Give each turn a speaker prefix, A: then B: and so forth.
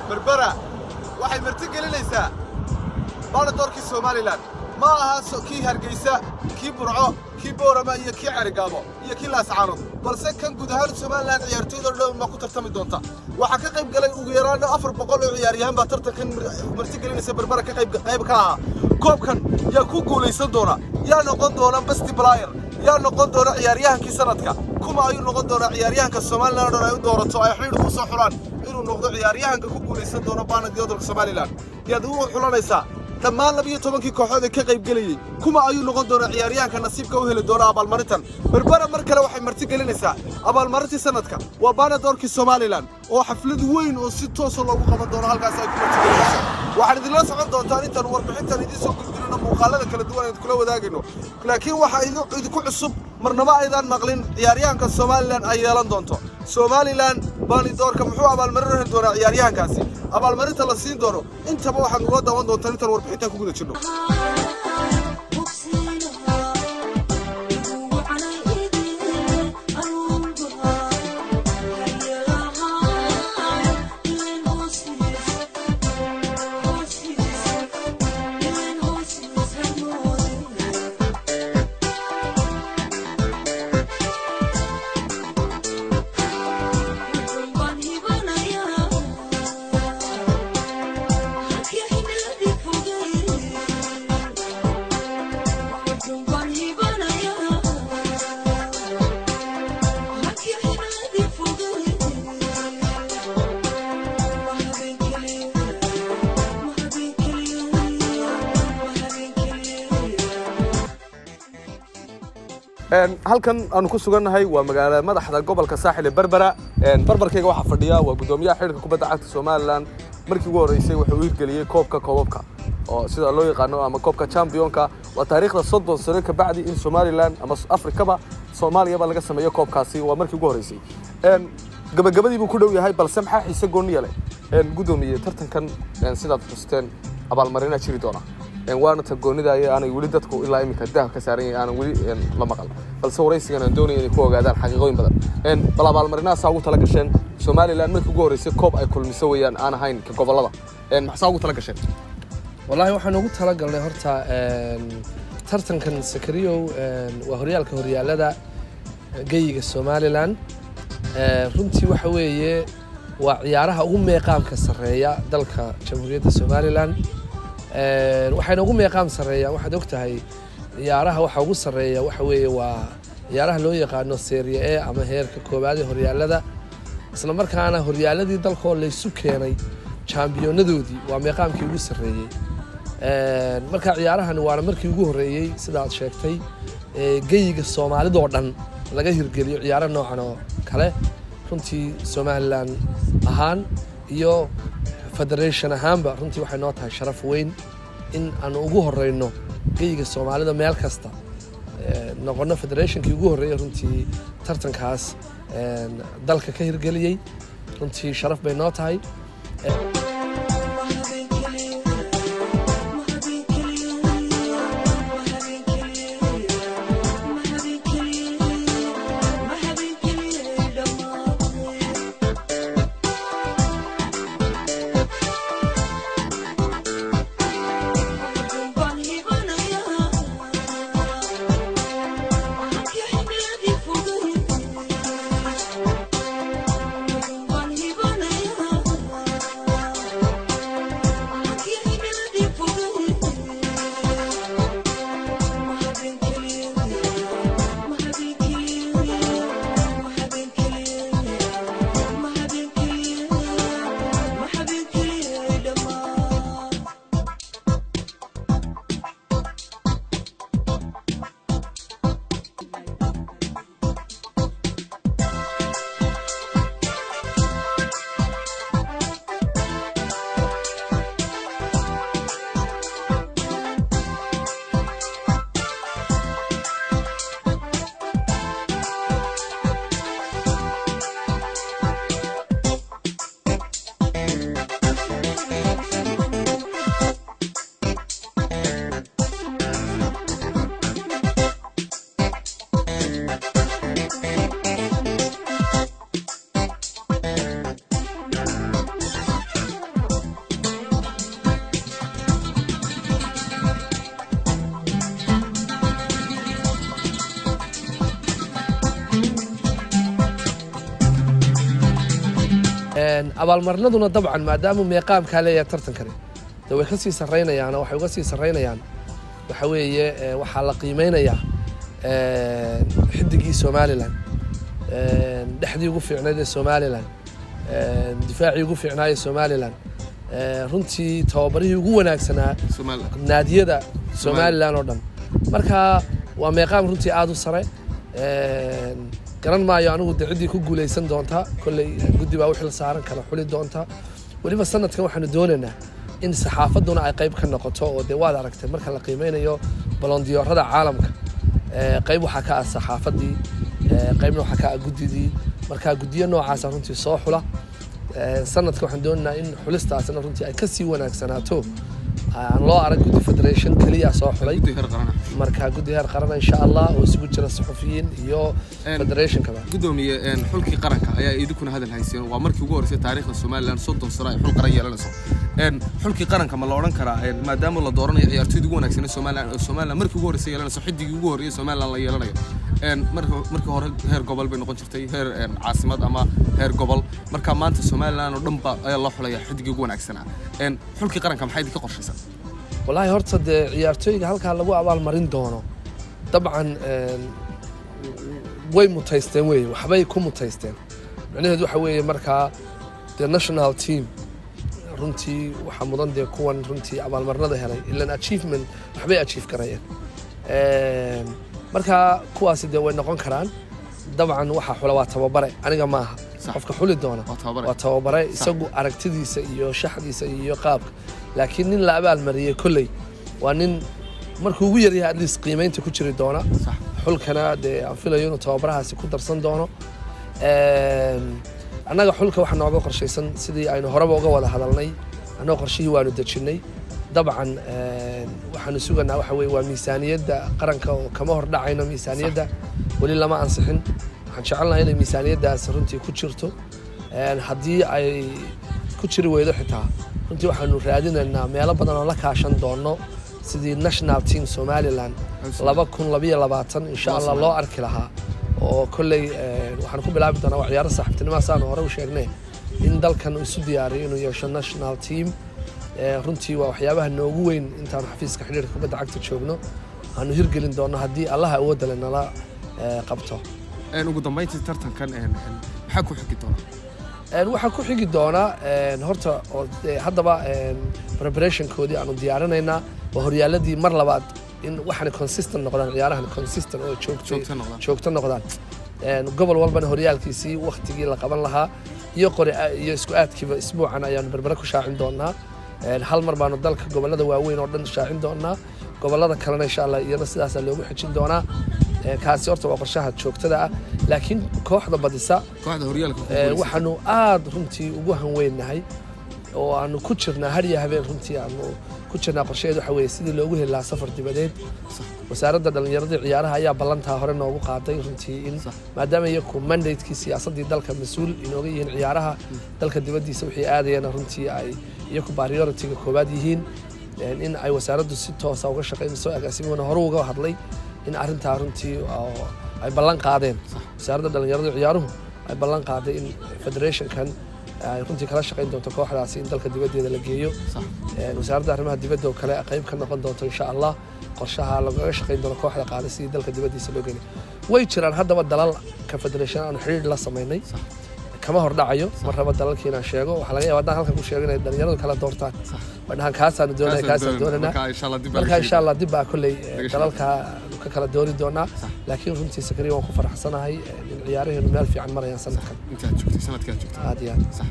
A: بربرة waxay marti gelinaysaa baana doorkii Soomaaliland ma aha kii Hargeysa kii Burco kii Boorama iyo kii Carigaabo iyo kii Laascaanood balse kan guud ahaan Soomaaliland ciyaartooyda dhow ma ku tartami doonta waxa ka qayb galay ugu yaraan 400 oo ciyaaryahan baa tartankan marti gelinaysa Berbera ka qayb ka ah koobkan yaa ku guuleysan doona yaa noqon doona best player yaa noqon doona ciyaaryahankii sanadka kuma ayuu noqon doona ciyaaryahanka Soomaaliland oo ay u doorato ay xiriir ku soo xulaan inuu noqdo ciyaaryahanka ku guuleysan doona baana doorka Soomaaliland iyada uu xulanaysa dhammaan 12 kooxood ee ka qayb galay kuma ayuu noqon doona ciyaaryahanka nasiibka u heli doona abaalmarintan Berbera mar kale waxay marti gelinaysaa abaalmarintii sanadka waa baana doorka Soomaaliland oo xaflad weyn oo si toos ah loogu qaban doono halkaas ay ku marti gelinaysaa waxaan idin la socon doontaa intaan warbixintan idin soo gudbinayno muuqaalada kala duwan ee kula wadaagayno laakiin waxa idinku cusub marnaba aydan maqlin ciyaaryahanka Soomaaliland ay yeelan doonto Soomaaliland baana doorka muxuu abaalmarin heli doona ciyaaryahankaasi abaalmarinta la siin doono intaba waxaan uga daawan doontaa intaan warbixintan ku guda jirno halkan aanu ku sugannahay waa magaalada madaxda gobolka Saaxil ee Berbera barbarkayga waxa fadhiya waa gudoomiyaha xiriirka kubadda cagta Soomaaliland markii ugu horeysay wuxuu hirgeliyay koobka oo sida loo yaqaan ama koobka championka waa taariikhda 30 sano ka bacdi in Soomaaliland ama Afrikaba Soomaaliya laga sameeyo koobkaasi waa markii ugu horeysay gabagabadii buu ku dhow yahay balse maxaa xiise gooniye leh gudoomiye tartankan sidaad xusteen abaalmarina jiri doona waana tagoonida ay aanay wali dadku ilaa imika dahab ka saaran yahay aan wali la maqal balse waraysigan aan doonayay inay ku ogaadaan xaqiiqooyin badan abaalmarinaha ugu tala gasheen Soomaaliland markii ugu horeysay koob ay kulmiso weeyaan aan ahayn ka gobolada maxaa ugu tala gasheen
B: wallahi waxaan ugu tala galnay horta tartankan Sakariyo waa horyaalada geeyiga Soomaaliland runtii waxa weeye waa ciyaaraha ugu meeqaamka sareeya dalka Jamhuuriyadda Soomaaliland waxayna ugu meeqaam sareeya waxaad ogtahay ciyaaraha waxa ugu sareeya waxa weeye waa ciyaaraha loo yaqaan Serie A ama heerka koobaad ee horyaalada isla markaana horyaaladii dalka la isu keenay championadoodii waa meeqaamkii ugu sareeyay marka ciyaarahan waa markii ugu horeeyay sida aad sheegtay geeyiga Soomaalida oo dhan laga hirgeliyo ciyaaro noocan oo kale runtii Somaliland ahaan iyo federation ahaanba runtii waxay noo tahay sharaf weyn in aan ugu horeyno geeyiga Soomaalida meel kasta noqono federationkii ugu horeeyay runtii tartankaas dalka ka hirgeliyay runtii sharaf bay noo tahay abaalmarinaduna dabcan maadaama meeqaamkaa leeyahay tartankani de way ka sii sarreynayaan waxay uga sii sarreynayaan waxa weeye waxaa la qiimeynayaa xidigii Somaliland dhexdii ugu fiicnayd ee Somaliland difaacii ugu fiicnaay ee Somaliland runtii tababarihii ugu wanaagsanaa naadiyada Somaliland oo dhan marka waa meeqaam runtii aad u sare garan maayo anigu cidii ku guuleysan doonta kulay guddi baa wixii la saaran kala xuli doonta waliba sanadkan waxaanu doonaynaa in saxaafaduna ay qayb ka noqoto oo de waad aragtay marka la qiimeynayo balondiyoorada caalamka qayb waxa ka ah saxaafadii qaybna waxa ka ah guddidii marka guddiyo noocaas runtii soo xula sanadka waxaan doonaynaa in xulistaasna runtii ay ka sii wanaagsanaato aan loo arag guddi federation kaliya soo xulay marka guddi heer qaran insha Allah oo isugu jira saxafiyiin iyo federation kale
C: gudoomiye xulkii qaranka ayaa idinku hadal hayseen waa markii ugu horeysay taariikhda Soomaaliland 30 sano ay xul qaran yeelanayso xulkii qaranka ma la oran karaa maadaama la dooranayo ciyaartoyda ugu wanaagsan ee Soomaaliland markii ugu horeysay yeelanayso xidigii ugu horeeyay Soomaaliland la yeelanayo markii hore heer gobol bay noqon jirtay heer caasimad ama heer gobol marka maanta Soomaaliland oo dhanba ayaa la xulaya xidigii ugu wanaagsanaa xulkii qaranka maxay idinka qorshaysan
B: والله horta de ciyaartoyga halka lagu abaal marin doono dabcan way mutaysteen waxbay ku mutaysteen macnaheedu waxa weeye marka the national team runtii waxa mudan de kuwan runtii abaal marinada helay ilaa achievement waxbay achieve karayeen marka kuwaasi de way noqon karaan dabcan waxa xula waa tababare aniga maaha qofka xuli doona waa tababare isagu aragtidiisa iyo shaxdiisa iyo qaabka laakiin nin la abaal mariyay kulay waa nin markuu ugu yaryahay at least qiimeynta ku jiri doona xulkana de aan filayo inuu tababarahaasi ku darsan doono annaga xulka waxa nooga qorshaysan sidii aynu horeba uga wada hadalnay annaga qorshihii waanu dejinay dabcan waxaanu suganaa waxa weeye waa miisaaniyadda qaranka oo kama hor dhacayno miisaaniyadda wali lama ansixin waxaan jecelnahay inay miisaaniyaddaas runtii ku jirto haddii ay ku jiri weydo xitaa runtii waxaanu raadinaynaa meelo badan oo la kaashan doono sidii national team Somaliland 2022 insha Allah loo arki lahaa oo kulay waxaan ku bilaabi doonaa ciyaaro saaxiibtinimo saan hore u sheegnay in dalkan uu isu diyaariyo inuu yeesho national team runtii waa waxyaabaha noogu weyn intaan xafiiska xiriirka kubadda cagta joogno aanu hirgelin doono haddii Allah awood leh nala qabto
C: ugu dambeyntii tartankan maxaa ku xigi doona
B: waxaa ku xigi doona horta haddaba preparation koodii aanu diyaarinaynaa waa horyaaladii mar labaad in waxaan consistent noqdaan ciyaarahan consistent oo joogto noqdaan gobol walbana horyaalkiisii waqtigii la qaban lahaa iyo isku aadkiiba isbuucan ayaanu berbera ku shaacin doonaa hal mar baanu dalka gobolada waaweyn oo dhan shaacin doonaa gobolada kalena insha Allah iyana sidaas loogu xijin doonaa kaasi horta waa qorshaha joogtada ah laakiin kooxda badisa
C: kooxda horyaalka
B: waxaanu aad runtii ugu hanweynahay oo aanu ku jirnaa har iyo habeen runtii aanu ku jirnaa qorshaheedu waxa weeye sidii loogu heli lahaa safar dibadeed wasaaradda dhalinyarada ciyaaraha ayaa ballantaa hore noogu qaaday runtii in maadaama iyaku mandatekii siyaasaddii dalka mas-uul inooga yihiin ciyaaraha dalka dibaddiisa wixii aadayana runtii ay iyaku priority-ga koowaad yihiin in ay wasaaraddu si toosa uga shaqaynayso agaasimuhuna hore uga hadlay in arrintaa runtii ay ballan qaadeen wasaaradda dhalinyarada ciyaaruhu ay ballan qaaday in federationkan ay runtii kala shaqayn doonto kooxdaasi in dalka dibaddeeda la geeyo wasaaradda arrimaha dibadda oo kale qayb ka noqon doonto insha Allah qorshaha lagaga shaqayn doono kooxda qaada sidii dalka dibaddiisa loo geeyo way jiraan haddaba dalal ka federation aan xiriir la sameynay kama hor dhacayo mar raba dalalkiina sheego waxa laga yaabaa halkan ku sheeganay dhalinyaradu kala doortaan wadaan kaasaan doonana marka insha Allah dib baa kulay dalalka ka kala doori doona laakiin runtii sakariyo waan ku faraxsanahay in ciyaaraheenu meel fiican marayaan sanadkan
C: inta joogtay sanadka joogtay
B: aad iyo aad
C: صح